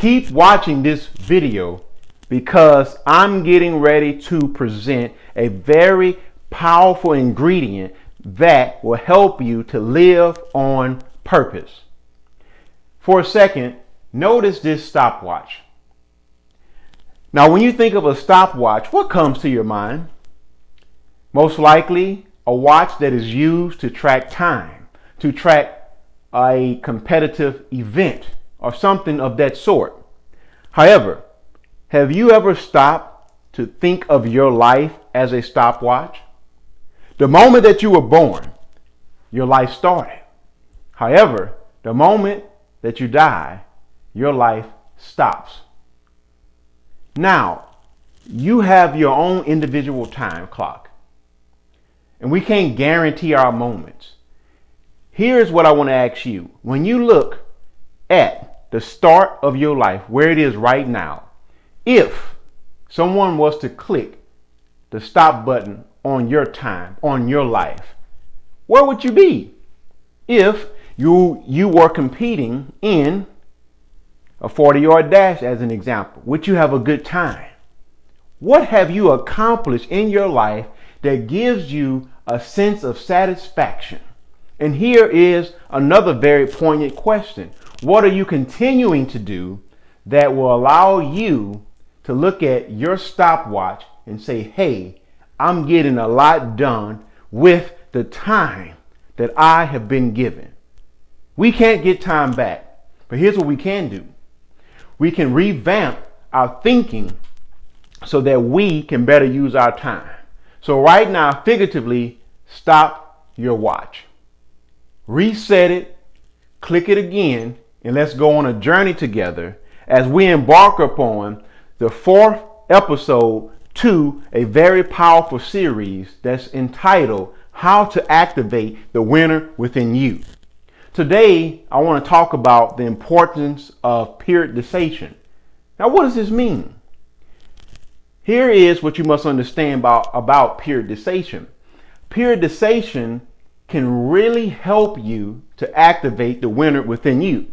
Keep watching this video because I'm getting ready to present a very powerful ingredient that will help you to live on purpose. For a second, notice this stopwatch. Now, when you think of a stopwatch, what comes to your mind? Most likely, a watch that is used to track time, to track a competitive event or something of that sort. However, have you ever stopped to think of your life as a stopwatch? The moment that you were born, your life started. However, the moment that you die, your life stops. Now, you have your own individual time clock, and we can't guarantee our moments. Here's what I want to ask you. When you look at the start of your life, where it is right now, if someone was to click the stop button on your time, on your life, where would you be? If you were competing in a 40-yard dash, as an example, would you have a good time? What have you accomplished in your life that gives you a sense of satisfaction? And here is another very poignant question. What are you continuing to do that will allow you to look at your stopwatch and say, hey, I'm getting a lot done with the time that I have been given? We can't get time back, but here's what we can do. We can revamp our thinking so that we can better use our time. So right now, figuratively, stop your watch. Reset it, click it again, and let's go on a journey together as we embark upon the 4th episode to a very powerful series that's entitled How to Activate the Winner Within You. Today, I want to talk about the importance of periodization. Now, what does this mean? Here is what you must understand about periodization. Periodization can really help you to activate the winner within you.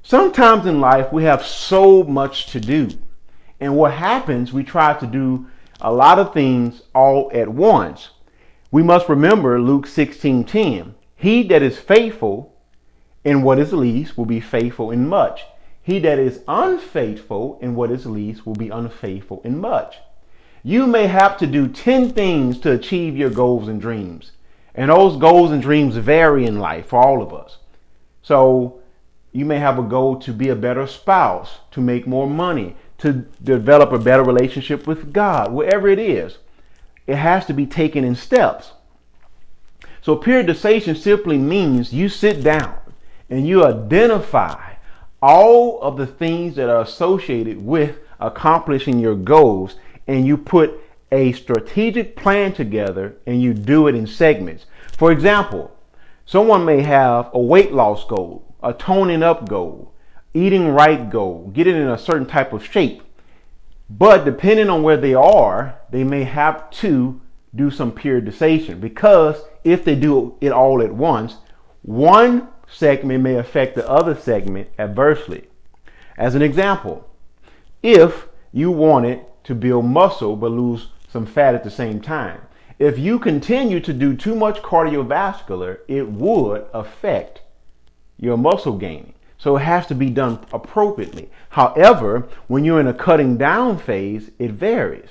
Sometimes in life, we have so much to do. And what happens, we try to do a lot of things all at once. We must remember Luke 16:10. He that is faithful in what is least will be faithful in much. He that is unfaithful in what is least will be unfaithful in much. You may have to do 10 things to achieve your goals and dreams. And those goals and dreams vary in life for all of us. So you may have a goal to be a better spouse, to make more money, to develop a better relationship with God, wherever it is. It has to be taken in steps. So periodization simply means you sit down and you identify all of the things that are associated with accomplishing your goals, and you put a strategic plan together and you do it in segments. For example, someone may have a weight loss goal, a toning up goal, eating right goal, getting in a certain type of shape. But depending on where they are, they may have to do some periodization, because if they do it all at once, one segment may affect the other segment adversely. As an example, if you wanted to build muscle but lose some fat at the same time, if you continue to do too much cardiovascular, it would affect your muscle gaining. So it has to be done appropriately. However, when you're in a cutting down phase, it varies.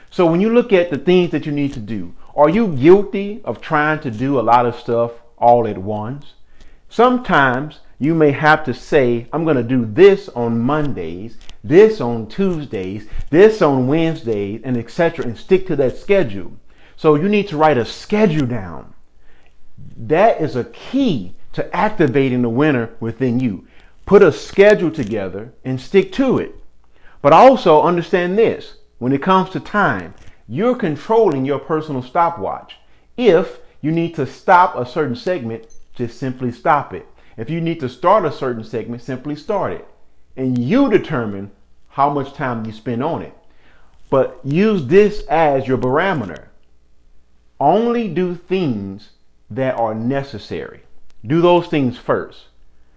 So when you look at the things that you need to do, are you guilty of trying to do a lot of stuff all at once? Sometimes you may have to say, I'm going to do this on Mondays, this on Tuesdays, this on Wednesdays, and etc., and stick to that schedule. So you need to write a schedule down. That is a key to activating the winner within you. Put a schedule together and stick to it. But also understand this. When it comes to time, you're controlling your personal stopwatch. If you need to stop a certain segment, just simply stop it. If you need to start a certain segment, simply start it. And you determine how much time you spend on it. But use this as your barometer. Only do things that are necessary. Do those things first.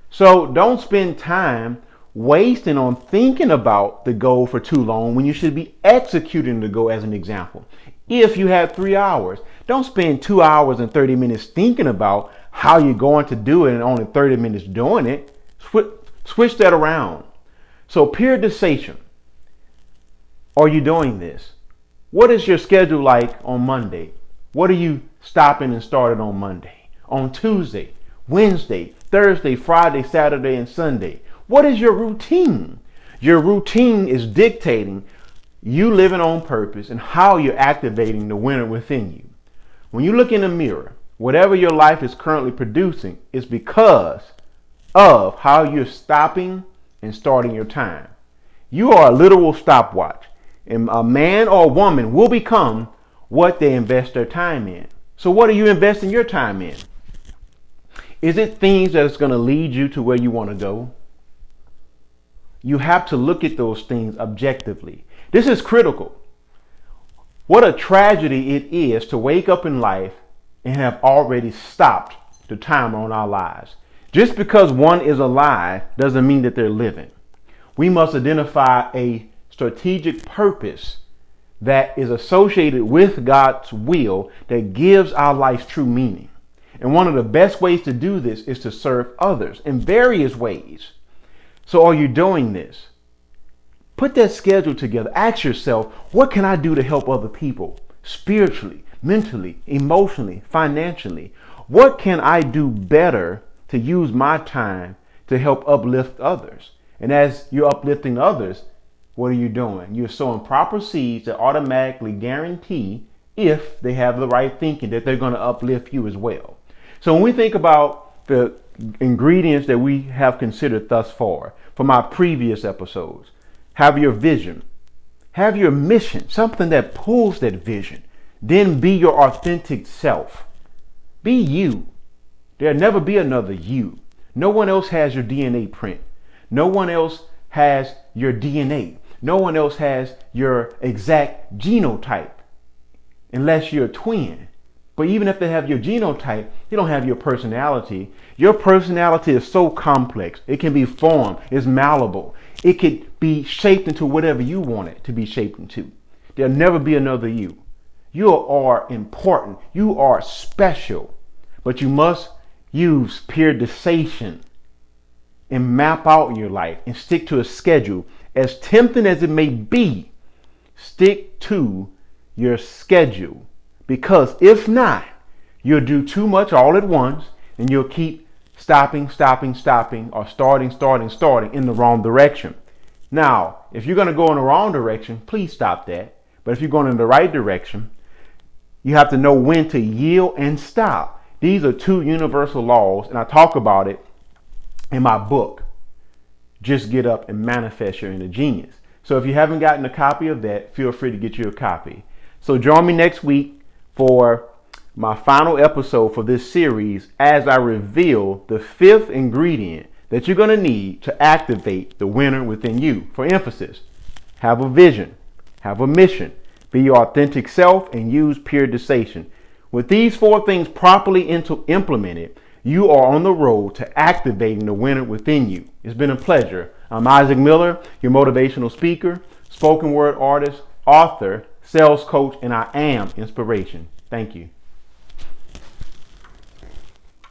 So don't spend time wasting on thinking about the goal for too long when you should be executing the goal. As an example, if you have 3 hours, don't spend 2 hours and 30 minutes thinking about how you're going to do it and only 30 minutes doing it. Switch that around. So periodization. Are you doing this? What is your schedule like on Monday? What are you stopping and starting on Monday? On Tuesday, Wednesday, Thursday, Friday, Saturday, and Sunday? What is your routine? Your routine is dictating you living on purpose and how you're activating the winner within you. When you look in the mirror, whatever your life is currently producing is because of how you're stopping and starting your time. You are a literal stopwatch, and a man or a woman will become what they invest their time in. So what are you investing your time in? Is it things that is going to lead you to where you want to go? You have to look at those things objectively. This is critical. What a tragedy it is to wake up in life and have already stopped the timer on our lives. Just because one is alive doesn't mean that they're living. We must identify a strategic purpose that is associated with God's will that gives our life true meaning. And one of the best ways to do this is to serve others in various ways. So are you doing this? Put that schedule together. Ask yourself, what can I do to help other people? Spiritually, mentally, emotionally, financially. What can I do better to use my time to help uplift others? And as you're uplifting others, what are you doing? You're sowing proper seeds that automatically guarantee, if they have the right thinking, that they're going to uplift you as well. So when we think about the ingredients that we have considered thus far from our previous episodes, have your vision, have your mission, something that pulls that vision. Then be your authentic self. Be you. There'll never be another you. No one else has your DNA print. No one else has your DNA. No one else has your exact genotype unless you're a twin. But even if they have your genotype, they don't have your personality. Your personality is so complex. It can be formed. It's malleable. It could be shaped into whatever you want it to be shaped into. There'll never be another you. You are important. You are special. But you must use periodization and map out your life and stick to a schedule. As tempting as it may be, stick to your schedule. Because if not, you'll do too much all at once and you'll keep stopping, or starting in the wrong direction. Now, if you're going to go in the wrong direction, please stop that. But if you're going in the right direction, you have to know when to yield and stop. These are two universal laws, and I talk about it in my book, Just Get Up and Manifest Your Inner Genius. So if you haven't gotten a copy of that, feel free to get you a copy. So join me next week for my final episode for this series as I reveal the fifth ingredient that you're going to need to activate the winner within you. For emphasis, have a vision, have a mission, be your authentic self, and use periodization. With these 4 things properly implemented, you are on the road to activating the winner within you. It's been a pleasure. I'm Isaac Miller, your motivational speaker, spoken word artist, author, sales coach, and I am inspiration. Thank you.